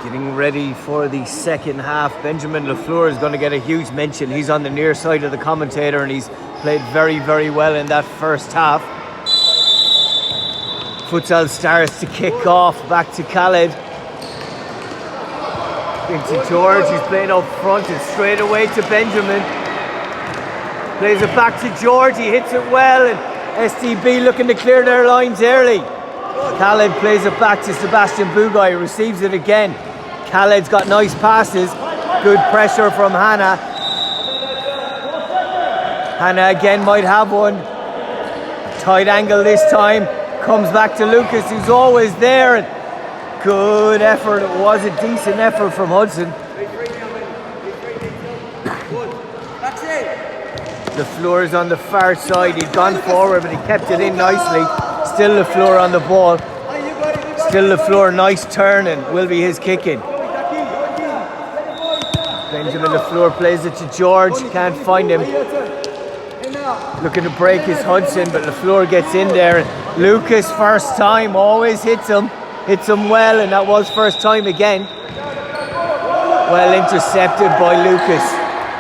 Getting ready for the second half. Benjamin Lafleur is going to get a huge mention. He's on the near side of the commentator and he's played very, very well in that first half. Futsal Stars to kick off. Back to Khaled. Into George. He's playing up front and straight away to Benjamin. Plays it back to George. He hits it well and SDB looking to clear their lines early. Khaled plays it back to Sebastian Bugay. Receives it again. Khaled's got nice passes. Good pressure from Hannah. Hannah again might have one. Tight angle this time. Comes back to Lucas, who's always there. And good effort. It was a decent effort from Hudson. Lafleur is on the far side. He'd gone forward, but he kept it in nicely. Still Lafleur on the ball. Still Lafleur, nice turn, and will be his kicking. Benjamin Lafleur plays it to George. Can't find him. Looking to break his Hudson, but Lafleur gets in there. Lucas, first time, always hits him. Hits him well, and that was first time again. Well intercepted by Lucas.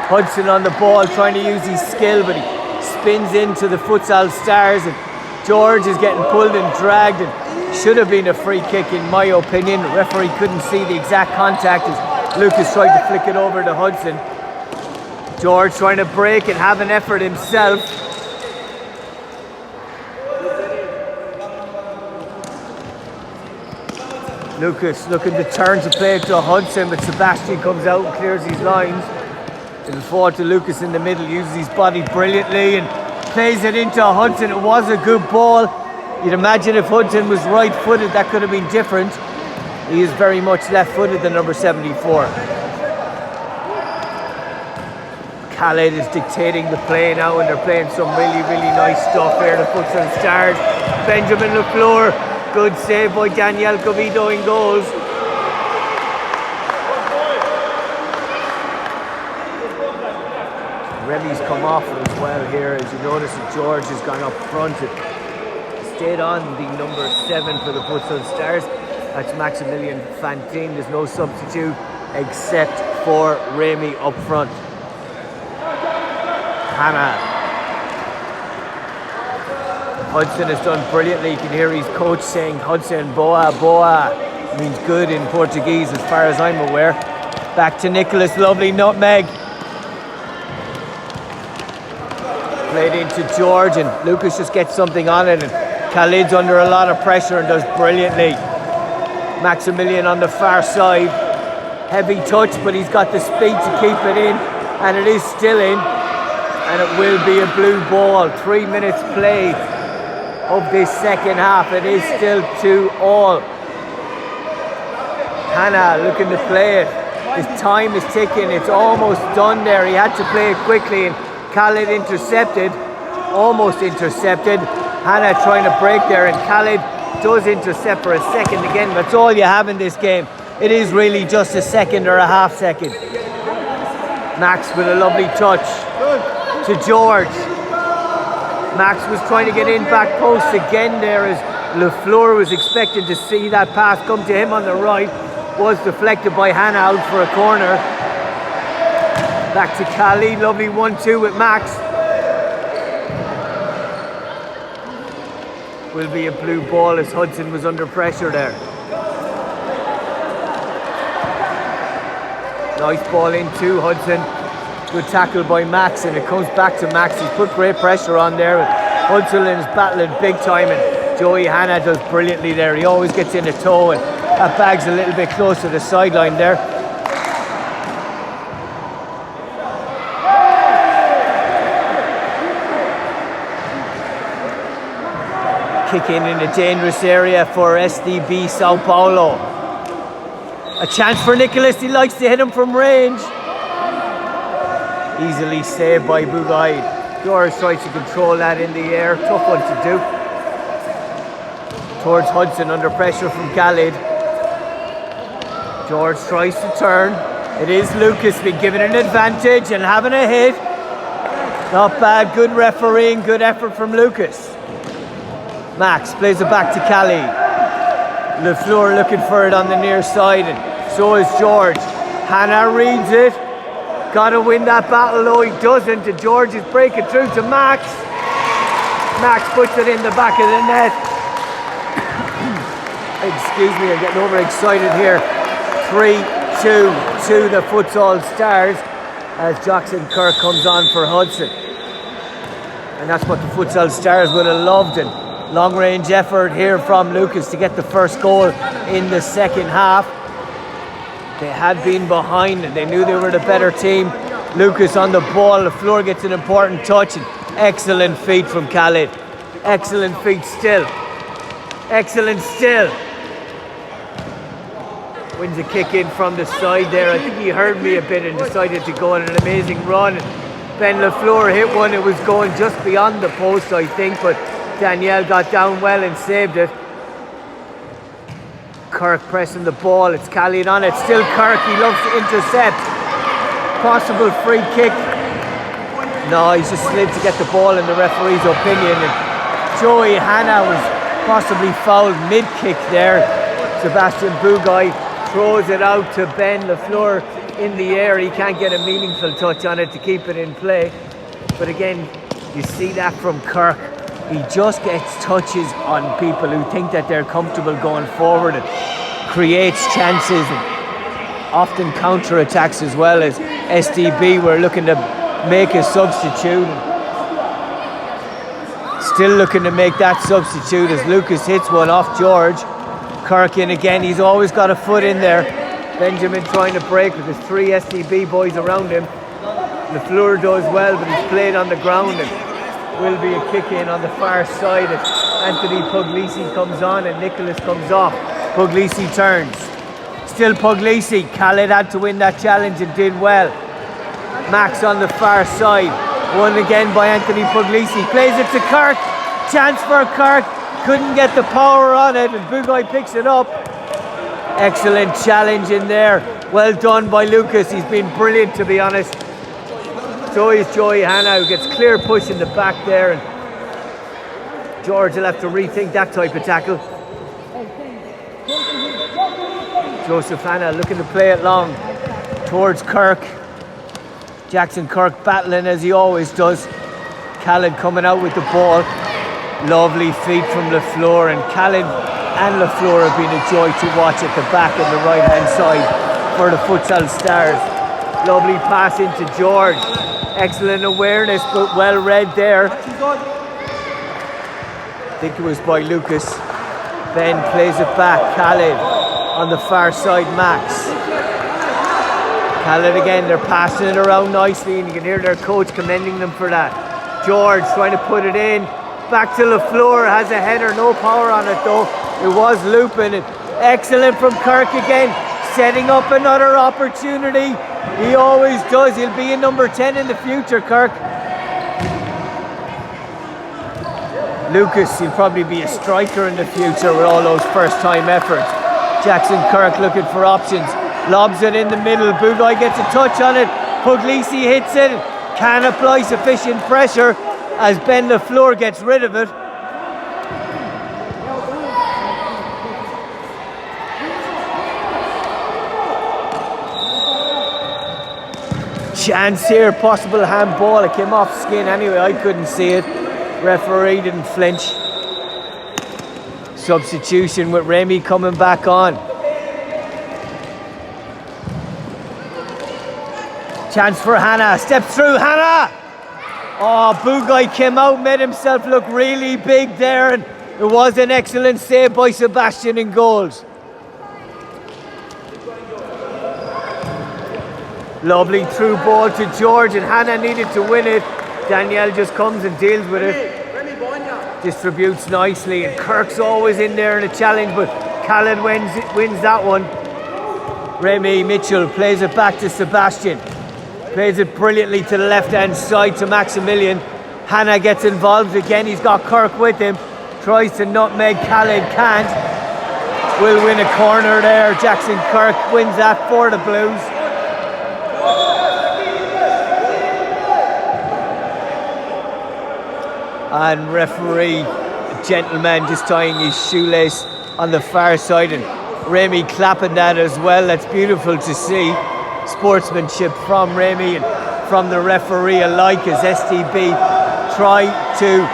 Hudson on the ball, trying to use his skill, but he spins into the Futsal Stars, and George is getting pulled and dragged, and should have been a free kick in my opinion. The referee couldn't see the exact contact as Lucas tried to flick it over to Hudson. George trying to break and have an effort himself. Lucas looking to turn to play it to Hudson, but Sebastian comes out and clears his lines. It'll fall to Lucas in the middle, uses his body brilliantly and plays it into Hudson. It was a good ball. You'd imagine if Hudson was right-footed, that could have been different. He is very much left-footed, the number 74. Khaled is dictating the play now, and they're playing some really, really nice stuff here, the Futsal Stars. Benjamin Lafleur, good save by Daniel Covido in goals. Remy's come off as well here. As you notice that George has gone up front and stayed on the number 7 for the Futsal Stars. That's Maximilian Fantine. There's no substitute except for Remy up front. Hannah. Hudson has done brilliantly. You can hear his coach saying Hudson, boa, boa. Means good in Portuguese as far as I'm aware. Back to Nicholas, lovely nutmeg. Played into George, and Lucas just gets something on it, and Khaled's under a lot of pressure and does brilliantly. Maximilian on the far side. Heavy touch, but he's got the speed to keep it in, and it is still in. And it will be a blue ball. 3 minutes played of this second half. It is still 2-all. Hannah looking to play it. His time is ticking. It's almost done there. He had to play it quickly, and Khaled intercepted. Almost intercepted. Hannah trying to break there, and Khaled does intercept for a second again. That's all you have in this game. It is really just a second or a half second. Max with a lovely touch to George. Max was trying to get in back post again there as Lafleur was expecting to see that pass come to him on the right. Was deflected by Hannah out for a corner. Back to Khaled, lovely 1-2 with Max. Will be a blue ball as Hudson was under pressure there. Nice ball into Hudson. Good tackle by Max, and it comes back to Max. He's put great pressure on there. Hudson is battling big time, and Joey Hannah does brilliantly there. He always gets in a toe, and that bag's a little bit close to the sideline there. Kicking in a dangerous area for SDB Sao Paulo. A chance for Nicholas. He likes to hit him from range. Easily saved by Bugay. Doris tries to control that in the air. Tough one to do. Towards Hudson under pressure from Khaled. George tries to turn. It is Lucas been given an advantage and having a hit. Not bad. Good refereeing. Good effort from Lucas. Max plays it back to Khaled. Lafleur looking for it on the near side, and So is George. Hannah reads it. Gotta win that battle, though he doesn't. And George is breaking through to Max. Max puts it in the back of the net. Excuse me, I'm getting overexcited here. 3-2 to the Futsal Stars as Jackson Kirk comes on for Hudson. And that's what the Futsal Stars would have loved. And long range effort here from Lucas to get the first goal in the second half. They had been behind and they knew they were the better team. Lucas on the ball, the floor gets an important touch, and excellent feet from Khalid. Excellent feet still. Excellent still. Wins a kick in from the side there. I think he heard me a bit and decided to go on an amazing run. Ben LaFleur hit one, it was going just beyond the post, I think, but Danielle got down well and saved it. Kirk pressing the ball, it's Khalid on it, still Kirk, he loves to intercept. Possible free kick. No, he's just slid to get the ball in the referee's opinion. And Joey Hannah was possibly fouled mid-kick there. Sebastian Bugay throws it out to Ben LaFleur in the air. He can't get a meaningful touch on it to keep it in play. But again, you see that from Kirk. He just gets touches on people who think that they're comfortable going forward and creates chances and often counter-attacks as well. As SDB were looking to make a substitute. Still looking to make that substitute as Lucas hits one off George. Kirk in again, he's always got a foot in there. Benjamin trying to break with his 3 SDB boys around him. LaFleur does well, but he's played on the ground and will be a kick in on the far side as Anthony Puglisi comes on and Nicholas comes off. Puglisi turns. Still Puglisi. Khalid had to win that challenge and did well. Max on the far side. Won again by Anthony Puglisi. Plays it to Kirk. Chance for Kirk. Couldn't get the power on it and Bugay picks it up. Excellent challenge in there. Well done by Lucas. He's been brilliant, to be honest. So is Joey Hannah, who gets clear push in the back there. And George will have to rethink that type of tackle. Joseph Hannah looking to play it long towards Kirk. Jackson Kirk battling as he always does. Khalid coming out with the ball. Lovely feet from LaFleur, and Khalid and LaFleur have been a joy to watch at the back and the right hand side for the Futsal Stars. Lovely pass into George. Excellent awareness, but well read there. I think it was by Lucas. Ben plays it back. Khalid on the far side, Max. Khalid again, they're passing it around nicely and you can hear their coach commending them for that. George trying to put it in. Back to LaFleur, has a header, no power on it though. It was looping. Excellent from Kirk again, setting up another opportunity. He always does. He'll be in number 10 in the future, Kirk. Lucas, he'll probably be a striker in the future with all those first-time efforts. Jackson Kirk looking for options. Lobs it in the middle. Bugay gets a touch on it. Puglisi hits it. Can't apply sufficient pressure as Ben LaFleur gets rid of it. Chance here, possible handball. It came off skin anyway, I couldn't see it. Referee didn't flinch. Substitution with Remy coming back on. Chance for Hannah, steps through Hannah! Oh, Bugay came out, made himself look really big there, and it was an excellent save by Sebastian in goals. Lovely through ball to George, and Hannah needed to win it. Danielle just comes and deals with it. Distributes nicely, and Kirk's always in there in a challenge, but Khalid wins that one. Remy Mitchell plays it back to Sebastian. Plays it brilliantly to the left-hand side to Maximilian. Hannah gets involved again. He's got Kirk with him. Tries to nutmeg Khalid, can't. Will win a corner there. Jackson Kirk wins that for the Blues. And referee, a gentleman, just tying his shoelace on the far side. And Remy clapping that as well. That's beautiful to see. Sportsmanship from Remy and from the referee alike as SDB try to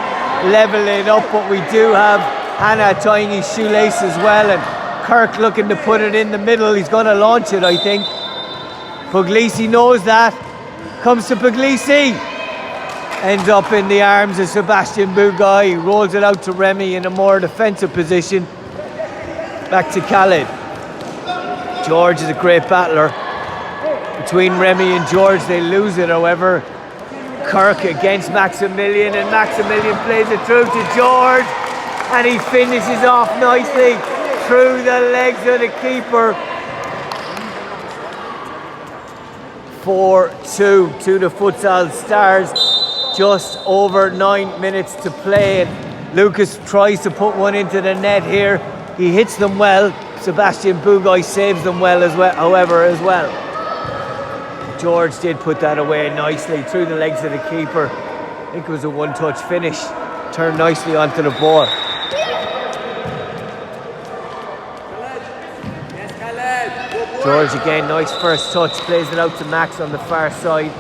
level it up, but we do have Hannah tying his shoelace as well, and Kirk looking to put it in the middle. He's going to launch it, I think. Puglisi knows that. Comes to Puglisi. Ends up in the arms of Sebastian Bugai. He rolls it out to Remy in a more defensive position. Back to Khaled. George is a great battler. Between Remy and George, they lose it, however. Kirk against Maximilian, and Maximilian plays it through to George, and he finishes off nicely through the legs of the keeper. 4-2 to the Futsal Stars. Just over 9 minutes to play, and Lucas tries to put one into the net here. He hits them well. Sebastian Bugai saves them well as well, however, as well. George did put that away nicely through the legs of the keeper. I think it was a one-touch finish. Turned nicely onto the ball. George again, nice first touch. Plays it out to Max on the far side.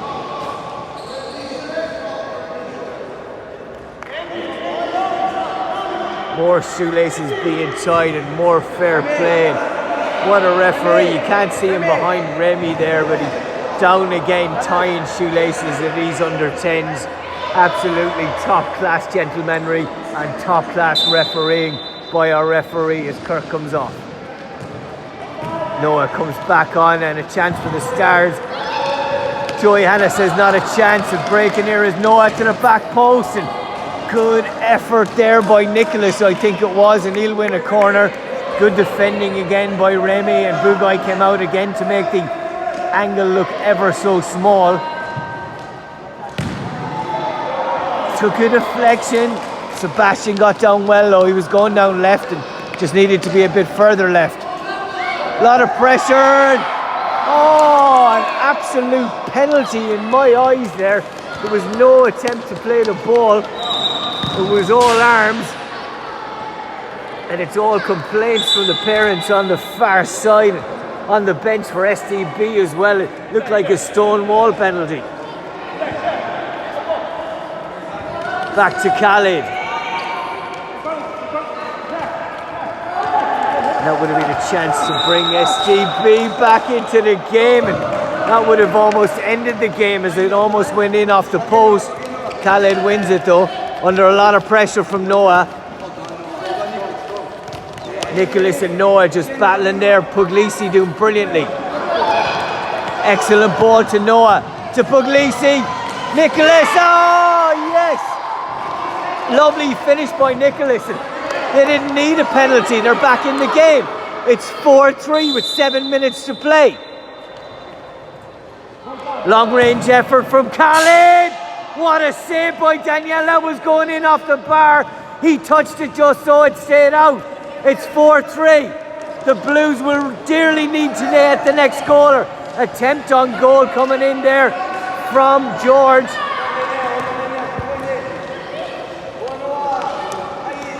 More shoelaces being tied and more fair play. What a referee. You can't see him behind Remy there, but he's down again, tying shoelaces at these under 10s. Absolutely top class gentlemanry and top class refereeing by our referee as Kirk comes off. Noah comes back on, and a chance for the Stars. Joey Hannah says not a chance of breaking here as Noah to the back post, and good effort there by Nicholas, I think it was, and he'll win a corner. Good defending again by Remy, and Bugai came out again to make the angle look ever so small. Took a deflection. Sebastian got down well though. He was going down left and just needed to be a bit further left. A lot of pressure. Oh, an absolute penalty in my eyes there. There was no attempt to play the ball. It was all arms. And it's all complaints from the parents on the far side. On the bench for SDB as well. It looked like a stone wall penalty. Back to Khalid. That would have been a chance to bring SDB back into the game, and that would have almost ended the game as it almost went in off the post. Khalid wins it though, under a lot of pressure from Noah. Nicholas and Noah just battling there. Puglisi doing brilliantly. Excellent ball to Noah. To Puglisi. Nicholas. Oh, yes. Lovely finish by Nicholas. And they didn't need a penalty. They're back in the game. It's 4-3 with 7 minutes to play. Long range effort from Khalid. What a save by Daniel. That was going in off the bar. He touched it just so it stayed out. It's 4-3. The Blues will dearly need today at the next goaler. Attempt on goal coming in there from George.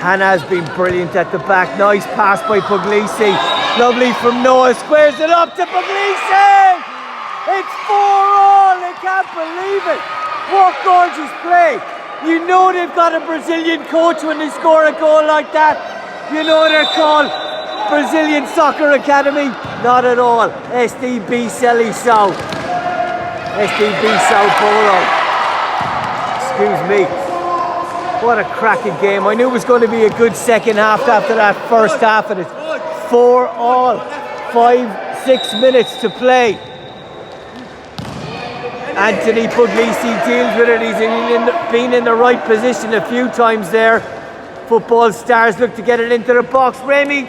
Hannah's been brilliant at the back. Nice pass by Puglisi. Lovely from Noah. Squares it up to Puglisi. It's 4-all. They can't believe it. What gorgeous play. You know they've got a Brazilian coach when they score a goal like that. You know they're called Brazilian Soccer Academy? Not at all. SDB Seleção. SDB Sao Paulo. Excuse me. What a cracking game. I knew it was going to be a good second half after that first half, and it's 4-all. 5-6 minutes to play. Anthony Puglisi deals with it. He's been in the right position a few times there. Football Stars look to get it into the box. Remy,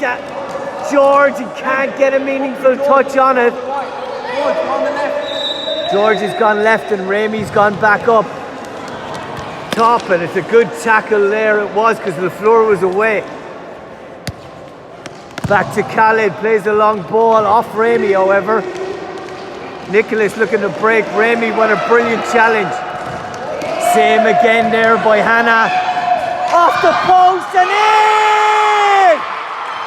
George, he can't get a meaningful touch on it. George has gone left and Remy's gone back up top, and it's a good tackle there. It was, because the floor was away. Back to Khalid, plays the long ball off Remy, however. Nicholas looking to break Remy. What a brilliant challenge. Same again there by Hannah. Off the post and in!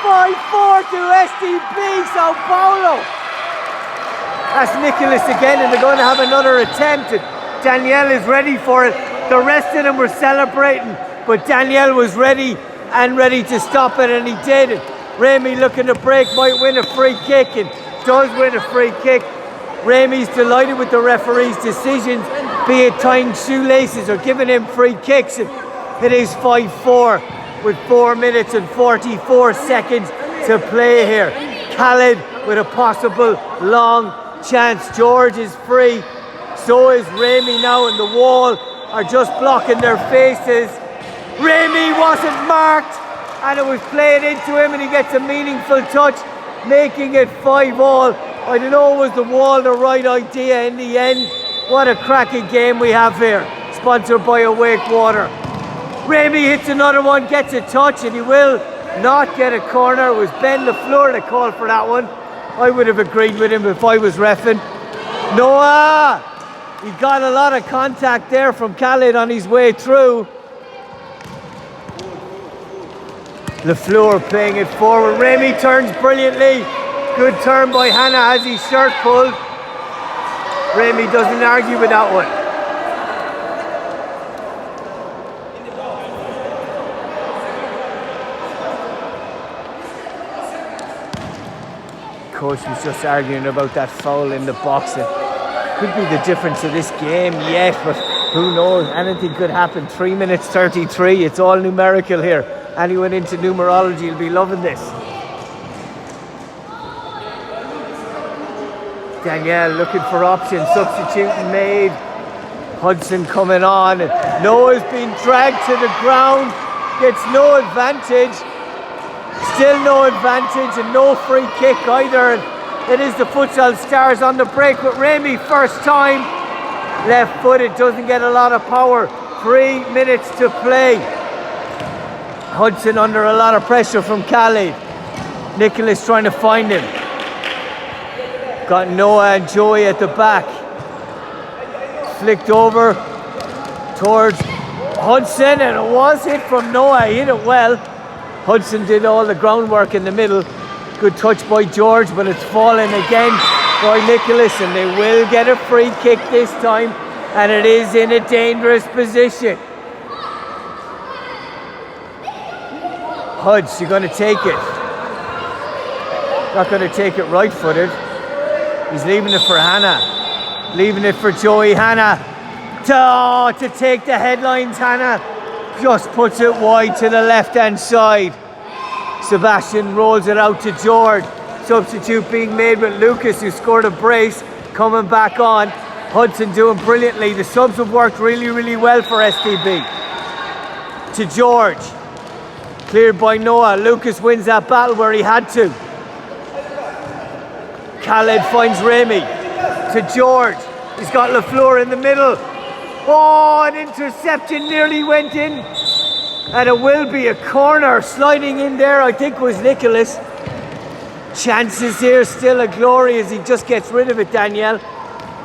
5-4 to SDB Sao Paulo. That's Nicholas again, and they're going to have another attempt. And Danielle is ready for it. The rest of them were celebrating, but Danielle was ready to stop it, and he did. And Remy looking to break, might win a free kick, and does win a free kick. Remy's delighted with the referee's decisions, be it tying shoelaces or giving him free kicks. And it is 5-4 with 4 minutes and 44 seconds to play here. Khaled with a possible long chance. George is free. So is Remy now, and the wall are just blocking their faces. Remy wasn't marked, and it was played into him, and he gets a meaningful touch, making it 5-all. I don't know, was the wall the right idea in the end? What a cracking game we have here. Sponsored by Awake Water. Remy hits another one, gets a touch, and he will not get a corner. It was Ben LaFleur that called for that one. I would have agreed with him if I was reffing. Noah! He got a lot of contact there from Khaled on his way through. LaFleur playing it forward. Remy turns brilliantly. Good turn by Hannah, has his shirt pulled. Remy doesn't argue with that one. Coach was just arguing about that foul in the box. It could be the difference of this game yet, but who knows? Anything could happen. 3 minutes 33. It's all numerical here. Anyone into numerology will be loving this. Danielle looking for options. Substituting made. Hudson coming on. And Noah's been dragged to the ground. Gets no advantage. Still no advantage and no free kick either. And it is the Futsal Stars on the break with Remy first time. Left footed, doesn't get a lot of power. 3 minutes to play. Hudson under a lot of pressure from Khaled. Nicholas trying to find him. Got Noah and Joey at the back. Flicked over towards Hudson, and it was hit from Noah. He hit it well. Hudson did all the groundwork in the middle. Good touch by George, but it's fallen again by Nicholas, and they will get a free kick this time, and it is in a dangerous position. Hudson, you're going to take it. Not going to take it right-footed. He's leaving it for Hannah. Leaving it for Joey. Hannah. To take the headlines, Hannah. Just puts it wide to the left-hand side. Sebastian rolls it out to George. Substitute being made with Lucas, who scored a brace, coming back on. Hudson doing brilliantly. The subs have worked really, really well for SDB. To George. Cleared by Noah. Lucas wins that battle where he had to. Khaled finds Remy. To George. He's got LaFleur in the middle. Oh, an interception nearly went in. And it will be a corner. Sliding in there, I think, was Nicholas. Chances here, still a glory as he just gets rid of it, Danielle.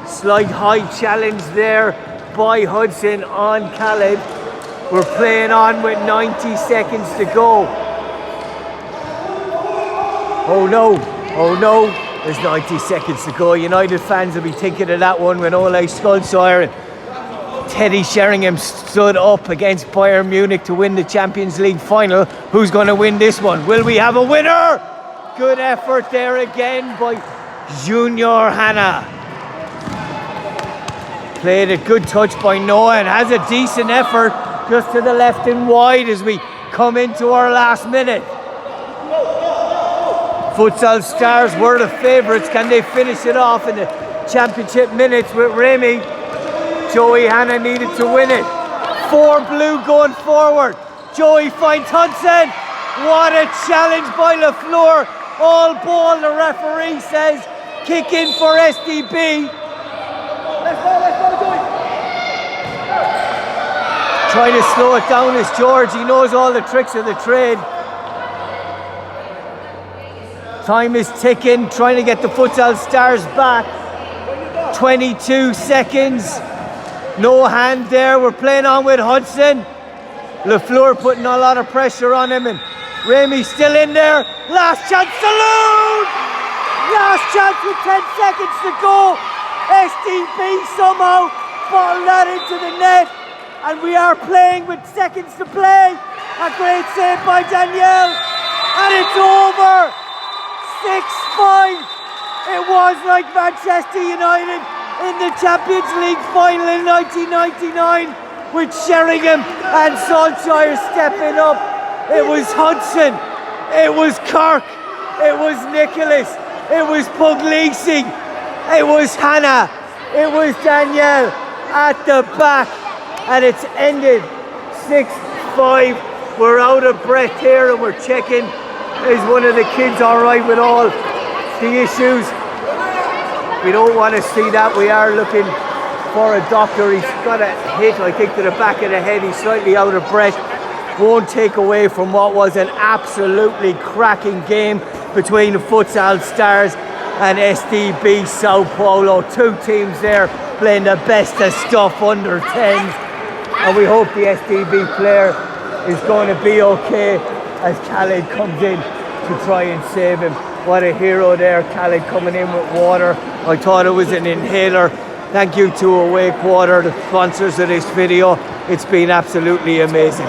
Slight high challenge there by Hudson on Khaled. We're playing on with 90 seconds to go. Oh no, oh no. There's 90 seconds to go. United fans will be thinking of that one when Ole Solskjaer and Teddy Sheringham stood up against Bayern Munich to win the Champions League final. Who's going to win this one? Will we have a winner? Good effort there again by Junior Hannah. Played a good touch by Noah and has a decent effort just to the left and wide as we come into our last minute. Futsal Stars were the favourites. Can they finish it off in the championship minutes with Remy? Joey Hannah needed to win it. 4 blue going forward. Joey finds Hudson. What a challenge by LaFleur. All ball, the referee says. Kick in for SDB. Let's go, Joey. Trying to slow it down is George. He knows all the tricks of the trade. Time is ticking, trying to get the Futsal Stars back. 22 seconds. No hand there. We're playing on with Hudson. LaFleur putting a lot of pressure on him, and Remy's still in there. Last chance, Saloon! Last chance with 10 seconds to go. SDB somehow bottled that into the net. And we are playing with seconds to play. A great save by Danielle. And it's over. 6-5. It was like Manchester United in the Champions League final in 1999 with Sheringham and Solskjaer stepping up. It was Hudson. It was Kirk. It was Nicholas. It was Puglisi. It was Hannah. It was Danielle at the back. And it's ended 6-5. We're out of breath here and we're checking, is one of the kids all right with all the issues? We don't want to see that. We are looking for a doctor. He's got a hit, I think, to the back of the head. He's slightly out of breath. Won't take away from what was an absolutely cracking game between the Futsal Stars and SDB Sao Paulo. Two teams there playing the best of stuff under 10s. And we hope the SDB player is going to be okay as Khaled comes in to try and save him. What a hero there, Khaled coming in with water. I thought it was an inhaler. Thank you to Awake Water, the sponsors of this video. It's been absolutely amazing.